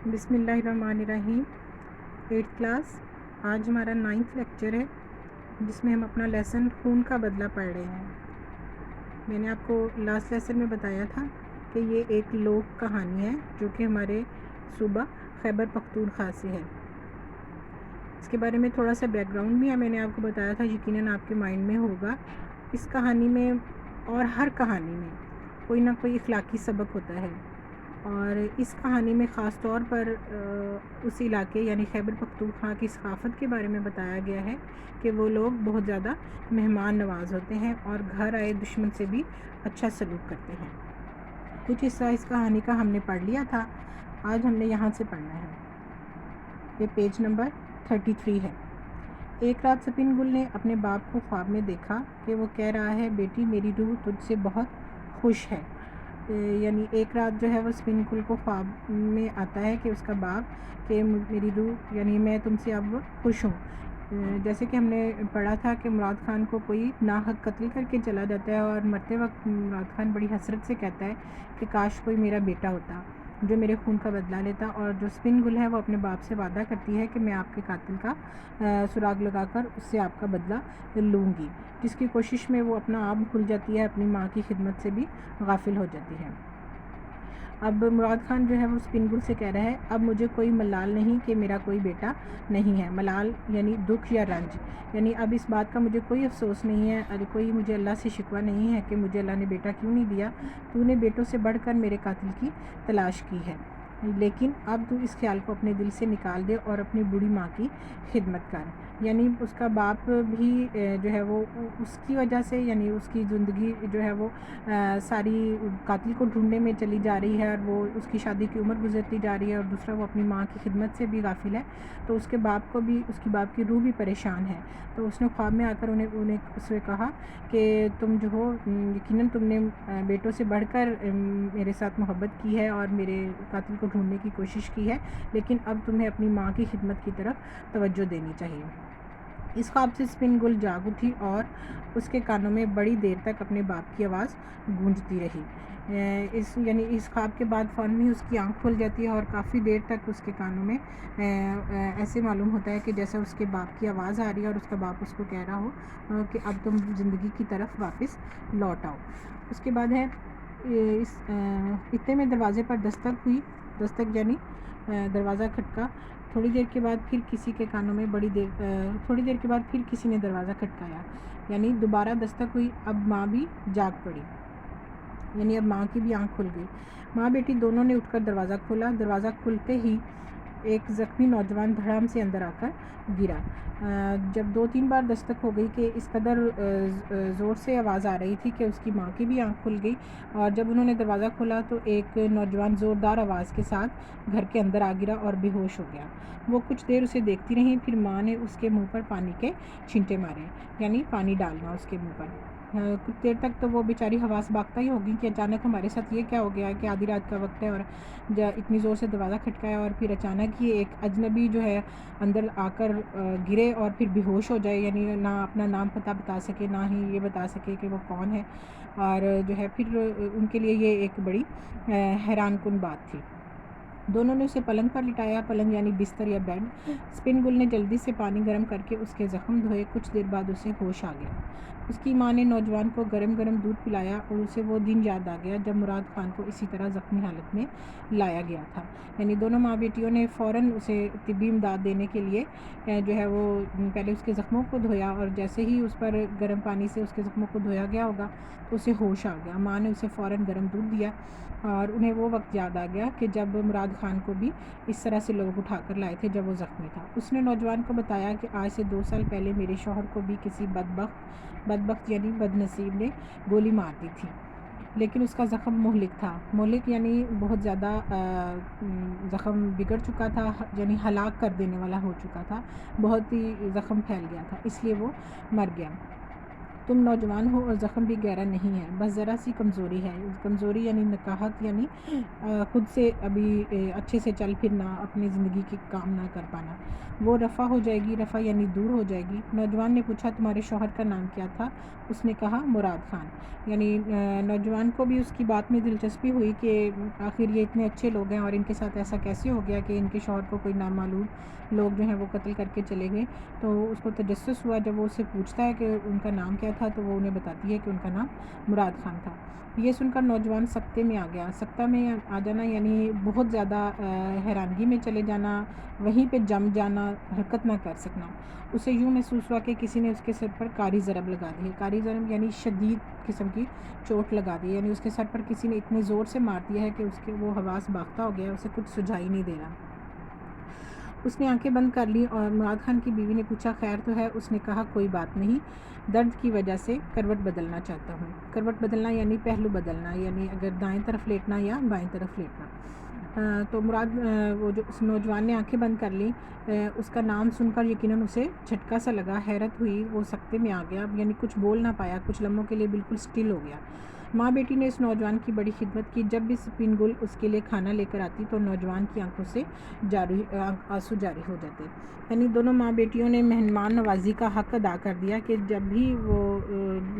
بسم اللہ الرحمن الرحیم۔ 8th کلاس، آج ہمارا 9th لیکچر ہے جس میں ہم اپنا لیسن خون کا بدلہ پڑھ رہے ہیں۔ میں نے آپ کو لاسٹ لیسن میں بتایا تھا کہ یہ ایک لوک کہانی ہے جو کہ ہمارے صوبہ خیبر پختونخوا سے ہے۔ اس کے بارے میں تھوڑا سا بیک گراؤنڈ بھی ہے، میں نے آپ کو بتایا تھا، یقیناً آپ کے مائنڈ میں ہوگا۔ اس کہانی میں اور ہر کہانی میں کوئی نہ کوئی اخلاقی سبق ہوتا ہے، اور اس کہانی میں خاص طور پر اس علاقے یعنی خیبر پختونخوا کی ثقافت کے بارے میں بتایا گیا ہے کہ وہ لوگ بہت زیادہ مہمان نواز ہوتے ہیں اور گھر آئے دشمن سے بھی اچھا سلوک کرتے ہیں۔ کچھ حصہ اس کہانی کا ہم نے پڑھ لیا تھا، آج ہم نے یہاں سے پڑھنا ہے۔ یہ پیج نمبر 33 ہے۔ ایک رات سپن گل نے اپنے باپ کو خواب میں دیکھا کہ وہ کہہ رہا ہے، بیٹی میری روح تجھ سے بہت خوش ہے۔ یعنی ایک رات جو ہے وہ سپن گل کو خواب میں آتا ہے کہ اس کا باپ کہ میری روح یعنی میں تم سے اب خوش ہوں۔ جیسے کہ ہم نے پڑھا تھا کہ مراد خان کو کوئی ناحق قتل کر کے چلا جاتا ہے، اور مرتے وقت مراد خان بڑی حسرت سے کہتا ہے کہ کاش کوئی میرا بیٹا ہوتا جو میرے خون کا بدلہ لیتا، اور جو سپن گل ہے وہ اپنے باپ سے وعدہ کرتی ہے کہ میں آپ کے قاتل کا سراغ لگا کر اس سے آپ کا بدلہ لوں گی، جس کی کوشش میں وہ اپنا آپ بھول جاتی ہے، اپنی ماں کی خدمت سے بھی غافل ہو جاتی ہے۔ اب مراد خان جو ہے وہ سپن گل سے کہہ رہا ہے، اب مجھے کوئی ملال نہیں کہ میرا کوئی بیٹا نہیں ہے۔ ملال یعنی دکھ یا رنج، یعنی اب اس بات کا مجھے کوئی افسوس نہیں ہے، اور کوئی مجھے اللہ سے شکوہ نہیں ہے کہ مجھے اللہ نے بیٹا کیوں نہیں دیا۔ تو نے بیٹوں سے بڑھ کر میرے قاتل کی تلاش کی ہے، لیکن اب تو اس خیال کو اپنے دل سے نکال دے اور اپنی بوڑھی ماں کی خدمت کر۔ یعنی اس کا باپ بھی جو ہے وہ اس کی وجہ سے یعنی اس کی زندگی جو ہے وہ ساری قاتل کو ڈھونڈنے میں چلی جا رہی ہے، اور وہ اس کی شادی کی عمر گزرتی جا رہی ہے، اور دوسرا وہ اپنی ماں کی خدمت سے بھی غافل ہے، تو اس کے باپ کو بھی اس کی باپ کی روح بھی پریشان ہے۔ تو اس نے خواب میں آ کر انہیں اس سے کہا کہ تم جو ہو یقیناً تم نے بیٹوں سے بڑھ کر میرے ساتھ محبت کی ہے اور میرے قاتل کو ڈھونڈنے کی کوشش کی ہے، لیکن اب تمہیں اپنی ماں کی خدمت کی طرف توجہ دینی چاہیے۔ اس خواب سے سپن گل جاگ اٹھی اور اس کے کانوں میں بڑی دیر تک اپنے باپ کی آواز گونجتی رہی۔ اس خواب کے بعد فوراً ہی اس کی آنکھ کھل جاتی ہے، اور کافی دیر تک اس کے کانوں میں ایسے معلوم ہوتا ہے کہ جیسے اس کے باپ کی آواز آ رہی ہے، اور اس کا باپ اس کو کہہ رہا ہو کہ اب تم زندگی کی طرف واپس لوٹ آؤ۔ اس کے بعد ہے اتنے میں دروازے پر دستک ہوئی، دستک یعنی دروازہ کھٹکا۔ تھوڑی دیر کے بعد پھر کسی کے کانوں میں تھوڑی دیر کے بعد پھر کسی نے دروازہ کھٹکایا، یعنی دوبارہ دستک ہوئی۔ اب ماں بھی جاگ پڑی، یعنی اب ماں کی بھی آنکھ کھل گئی۔ ماں بیٹی دونوں نے اٹھ کر دروازہ کھولا۔ دروازہ کھلتے ہی ایک زخمی نوجوان دھڑام سے اندر آ کر گرا۔ جب 2-3 بار دستک ہو گئی کہ اس قدر زور سے آواز آ رہی تھی کہ اس کی ماں کی بھی آنکھ کھل گئی، اور جب انہوں نے دروازہ کھولا تو ایک نوجوان زوردار آواز کے ساتھ گھر کے اندر آ گرا اور بے ہوش ہو گیا۔ وہ کچھ دیر اسے دیکھتی رہیں، پھر ماں نے اس کے منہ پر پانی کے چھینٹے مارے، یعنی پانی ڈالنا اس کے منہ پر۔ کچھ دیر تک تو وہ بیچاری حواس باختہ ہی ہوگی کہ اچانک ہمارے ساتھ یہ کیا ہو گیا ہے کہ آدھی رات کا وقت ہے اور اتنی زور سے دروازہ کھٹکایا، اور پھر اچانک ہی ایک اجنبی جو ہے اندر آ کر گرے اور پھر بے ہوش ہو جائے، یعنی نہ اپنا نام پتہ بتا سکے، نہ ہی یہ بتا سکے کہ وہ کون ہے، اور جو ہے پھر ان کے لیے یہ ایک بڑی حیران کن بات تھی۔ دونوں نے اسے پلنگ پر لٹایا، پلنگ یعنی بستر یا بیڈ۔ سپن گل نے جلدی سے پانی گرم کر کے اس کے زخم دھوئے۔ کچھ دیر بعد اسے ہوش آ گیا۔ اس کی ماں نے نوجوان کو گرم گرم دودھ پلایا، اور اسے وہ دن یاد آ گیا جب مراد خان کو اسی طرح زخمی حالت میں لایا گیا تھا۔ یعنی دونوں ماں بیٹیوں نے فوراً اسے طبی امداد دینے کے لیے جو ہے وہ پہلے اس کے زخموں کو دھویا، اور جیسے ہی اس پر گرم پانی سے اس کے زخموں کو دھویا گیا ہوگا تو اسے ہوش آ گیا۔ ماں نے اسے فوراً گرم دودھ دیا، اور انہیں وہ وقت یاد آ گیا کہ جب مراد خان کو بھی اس طرح سے لوگ اٹھا کر لائے تھے جب وہ زخمی تھا۔ اس نے نوجوان کو بتایا کہ آج سے 2 سال پہلے میرے شوہر کو بھی کسی بدبخت یعنی بد نصیب نے گولی مار دی تھی، لیکن اس کا زخم مہلک تھا۔ مہلک یعنی بہت زیادہ زخم بگڑ چکا تھا، یعنی ہلاک کر دینے والا ہو چکا تھا، بہت ہی زخم پھیل گیا تھا، اس لیے وہ مر گیا۔ تم نوجوان ہو اور زخم بھی گہرا نہیں ہے، بس ذرا سی کمزوری ہے۔ کمزوری یعنی نکاہت، یعنی خود سے ابھی اچھے سے چل پھرنا، اپنی زندگی کی کام نہ کر پانا۔ وہ رفع ہو جائے گی، رفع یعنی دور ہو جائے گی۔ نوجوان نے پوچھا تمہارے شوہر کا نام کیا تھا؟ اس نے کہا مراد خان۔ یعنی نوجوان کو بھی اس کی بات میں دلچسپی ہوئی کہ آخر یہ اتنے اچھے لوگ ہیں اور ان کے ساتھ ایسا کیسے ہو گیا کہ ان کے شوہر کو کوئی نامعلوم لوگ جو ہیں وہ قتل کر کے چلے گئے۔ تو اس کو تجسس ہوا، جب وہ اسے پوچھتا ہے کہ ان کا نام کیا تھا تو وہ انہیں بتاتی ہے کہ ان کا نام مراد خان تھا۔ یہ سن کر نوجوان سکتے میں آ گیا۔ سکتہ میں آ جانا یعنی بہت زیادہ حیرانگی میں چلے جانا، وہیں پہ جم جانا، حرکت نہ کر سکنا۔ اسے یوں محسوس ہوا کہ کسی نے اس کے سر پر کاری ضرب لگا دی ہے۔ کاری ضرب یعنی شدید قسم کی چوٹ لگا دی، یعنی اس کے سر پر کسی نے اتنے زور سے مار دیا ہے کہ اس کے وہ حواس باختہ ہو گیا، اسے کچھ سجھائی نہیں دے رہا۔ اس نے آنکھیں بند کر لی اور مراد خان کی بیوی نے پوچھا خیر تو ہے؟ اس نے کہا کوئی بات نہیں، درد کی وجہ سے کروٹ بدلنا چاہتا ہوں۔ کروٹ بدلنا یعنی پہلو بدلنا، یعنی اگر دائیں طرف لیٹنا یا بائیں طرف لیٹنا۔ تو مراد وہ جو اس نوجوان نے آنکھیں بند کر لی، اس کا نام سن کر یقیناً اسے جھٹکا سا لگا، حیرت ہوئی، وہ سکتے میں آ گیا، یعنی کچھ بول نہ پایا، کچھ لمحوں کے لیے بالکل سٹل ہو گیا۔ ماں بیٹی نے اس نوجوان کی بڑی خدمت کی۔ جب بھی سپن گل اس کے لیے کھانا لے کر آتی تو نوجوان کی آنکھوں سے آنسو جاری ہو جاتے۔ یعنی دونوں ماں بیٹیوں نے مہمان نوازی کا حق ادا کر دیا کہ جب بھی وہ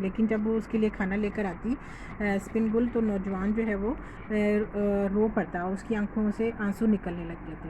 لیکن جب وہ اس کے لیے کھانا لے کر آتی سپن گل تو نوجوان جو ہے وہ رو پڑتا، اس کی آنکھوں سے آنسو نکلنے لگ جاتے۔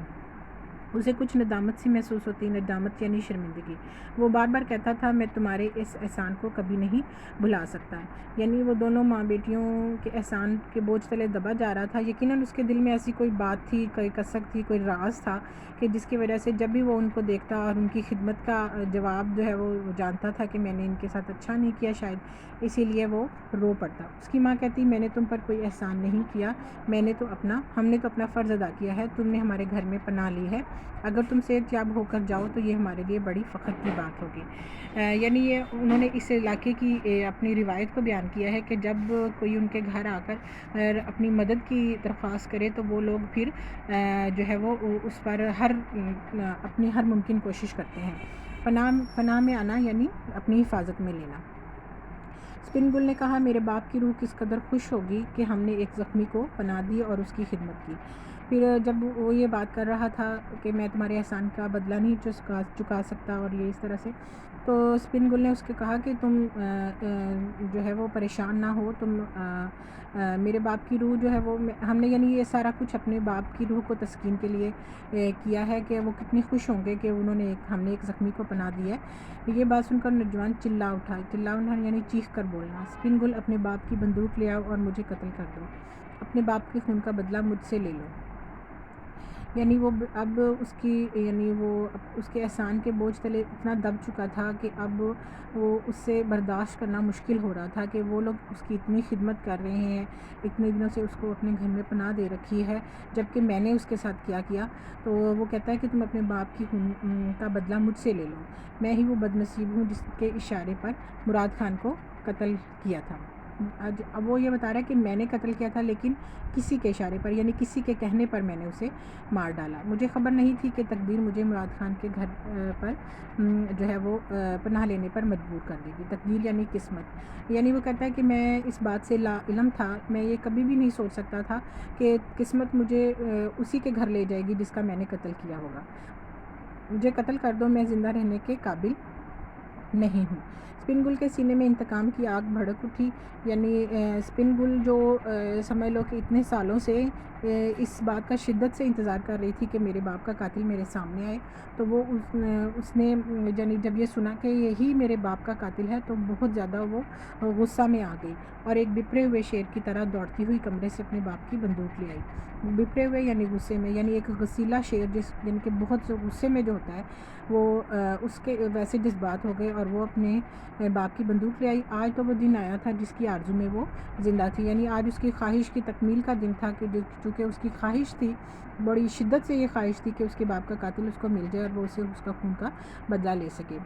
اسے کچھ ندامت سی محسوس ہوتی، ندامت یعنی شرمندگی۔ وہ بار بار کہتا تھا میں تمہارے اس احسان کو کبھی نہیں بھلا سکتا۔ یعنی وہ دونوں ماں بیٹیوں کے احسان کے بوجھ تلے دبا جا رہا تھا۔ یقیناً اس کے دل میں ایسی کوئی بات تھی، کوئی کسک تھی، کوئی راز تھا کہ جس کی وجہ سے جب بھی وہ ان کو دیکھتا اور ان کی خدمت کا جواب جو ہے وہ جانتا تھا کہ میں نے ان کے ساتھ اچھا نہیں کیا شاید، اسی لیے وہ رو پڑتا۔ اس کی ماں کہتی میں نے تم پر کوئی احسان نہیں کیا، ہم نے تو اپنا فرض ادا کیا ہے، تم نے ہمارے گھر میں پناہ لی ہے، اگر تم صحت یاب ہو کر جاؤ تو یہ ہمارے لیے بڑی فخر کی بات ہوگی۔ یعنی یہ انہوں نے اس علاقے کی اپنی روایت کو بیان کیا ہے کہ جب کوئی ان کے گھر آ کر اپنی مدد کی درخواست کرے تو وہ لوگ پھر جو ہے وہ اس پر اپنی ہر ممکن کوشش کرتے ہیں۔ پناہ میں آنا یعنی اپنی حفاظت میں لینا۔ سپن گل نے کہا میرے باپ کی روح کس قدر خوش ہوگی کہ ہم نے ایک زخمی کو پناہ دی اور اس کی خدمت کی۔ پھر جب وہ یہ بات کر رہا تھا کہ میں تمہارے احسان کا بدلہ نہیں چکا سکتا اور یہ اس طرح سے، تو سپن گل نے اس کے کہا کہ تم جو ہے وہ پریشان نہ ہو، تم میرے باپ کی روح جو ہے وہ ہم نے یعنی یہ سارا کچھ اپنے باپ کی روح کو تسکین کے لیے کیا ہے کہ وہ کتنی خوش ہوں گے کہ ہم نے ایک زخمی کو پناہ دی ہے۔ یہ بات سن کر نوجوان چلا اٹھا یعنی چیخ کر بولنا۔ سپن گل اپنے باپ کی بندوق لے آؤ اور مجھے قتل کر دو، اپنے باپ کے خون کا بدلہ مجھ سے لے لو۔ یعنی وہ اب اس کے احسان کے بوجھ تلے اتنا دب چکا تھا کہ اب وہ اس سے برداشت کرنا مشکل ہو رہا تھا کہ وہ لوگ اس کی اتنی خدمت کر رہے ہیں، اتنے دنوں سے اس کو اپنے گھر میں پناہ دے رکھی ہے، جبکہ میں نے اس کے ساتھ کیا تو وہ کہتا ہے کہ تم اپنے باپ کی خون کا بدلہ مجھ سے لے لو، میں ہی وہ بد نصیب ہوں جس کے اشارے پر مراد خان کو قتل کیا تھا۔ اب وہ یہ بتا رہا ہے کہ میں نے قتل کیا تھا لیکن کسی کے اشارے پر، یعنی کسی کے کہنے پر میں نے اسے مار ڈالا۔ مجھے خبر نہیں تھی کہ تقدیر مجھے مراد خان کے گھر پر جو ہے وہ پناہ لینے پر مجبور کر دے گی۔ تقدیر یعنی قسمت۔ یعنی وہ کہتا ہے کہ میں اس بات سے لا علم تھا، میں یہ کبھی بھی نہیں سوچ سکتا تھا کہ قسمت مجھے اسی کے گھر لے جائے گی جس کا میں نے قتل کیا ہوگا۔ مجھے قتل کر دو، میں زندہ رہنے کے قابل نہیں ہوں۔ سپن گل کے سینے میں انتقام کی آگ بھڑک اٹھی۔ یعنی سپن گل جو سمجھ لو کہ اتنے سالوں سے اس بات کا شدت سے انتظار کر رہی تھی کہ میرے باپ کا قاتل میرے سامنے آئے، تو وہ اس نے یعنی جب یہ سنا کہ یہی میرے باپ کا قاتل ہے تو بہت زیادہ وہ غصہ میں آ گئی اور ایک بپرے ہوئے شیر کی طرح دوڑتی ہوئی کمرے سے اپنے باپ کی بندوق لے آئی۔ بپرے ہوئے یعنی غصے میں، یعنی ایک غصیلا شیر جن کے بہت غصے میں جو ہوتا ہے وہ اس کے ویسے جذبات ہو گئے اور وہ اپنے باپ کی بندوق لے آئی۔ آج تو وہ دن آیا تھا جس کی آرزو میں وہ زندہ تھی، یعنی آج اس کی خواہش کی تکمیل کا دن تھا کہ چونکہ اس کی خواہش تھی، بڑی شدت سے یہ خواہش تھی کہ اس کے باپ کا قاتل اس کو مل جائے اور وہ اسے اس کا خون کا بدلہ لے سکے۔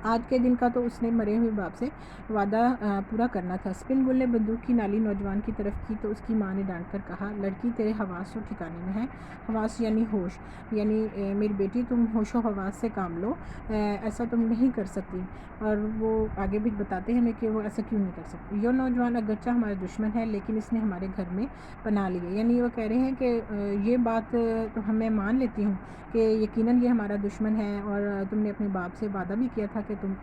آج کے دن کا تو اس نے مرے ہوئے باپ سے وعدہ پورا کرنا تھا۔ سپن گل نے بندوق کی نالی نوجوان کی طرف کی تو اس کی ماں نے ڈانٹ کر کہا، لڑکی تیرے حواس تو ٹھکانے میں ہیں۔ حواس یعنی ہوش، یعنی میری بیٹی تم ہوش و حواس سے کام لو، ایسا تم نہیں کر سکتی۔ اور وہ آگے بھی بتاتے ہیں ہمیں کہ وہ ایسا کیوں نہیں کر سکتی۔ یہ نوجوان اگرچہ ہمارا دشمن ہے لیکن اس نے ہمارے گھر میں پناہ لی ہے، یعنی وہ کہہ رہے ہیں کہ یہ بات تو میں مان لیتی ہوں کہ یقیناً یہ ہمارا دشمن ہے، اور تم نے اپنے باپ سے وعدہ بھی کیا تھا کہ تم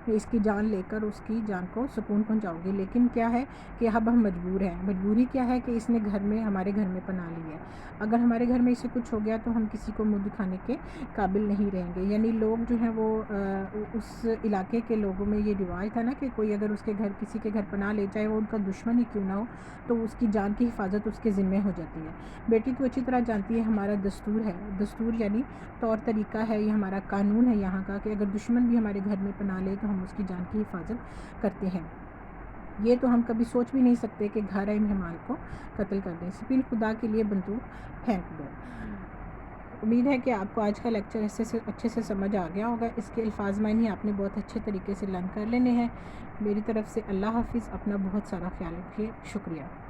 اس کی جان لے کر اس کی جان کو سکون پہنچاؤ گے، لیکن کیا ہے کہ اب ہم مجبور ہیں۔ مجبوری کیا ہے کہ اس نے ہمارے گھر میں پناہ لی ہے۔ اگر ہمارے گھر میں اسے کچھ ہو گیا تو ہم کسی کو منہ دکھانے کے قابل نہیں رہیں گے۔ یعنی لوگ جو ہیں وہ اس علاقے کے لوگوں میں یہ رواج تھا نا کہ کوئی اگر اس کے گھر کسی کے گھر پناہ لے جائے، وہ ان کا دشمن ہی کیوں نہ ہو، تو اس کی جان کی حفاظت اس کے ذمہ ہو جاتی ہے۔ بیٹی تو اچھی طرح جانتی ہے ہمارا دستور ہے، دستور یعنی طور طریقہ ہے، یہ ہمارا قانون ہے یہاں کا کہ اگر دشمن بھی ہمارے گھر میں پناہ لے تو ہم اس کی جان کی حفاظت کرتے ہیں۔ یہ تو ہم کبھی سوچ بھی نہیں سکتے کہ گھر آئے مہمان کو قتل کر دیں۔ سپن خدا کے لیے بندوق پھینک دو۔ امید ہے کہ آپ کو آج کا لیکچر اچھے سے سمجھ آ گیا ہوگا۔ اس کے الفاظ معنی آپ نے بہت اچھے طریقے سے لرن کر لینے ہیں۔ میری طرف سے اللہ حافظ، اپنا بہت سارا خیال رکھیے، شکریہ۔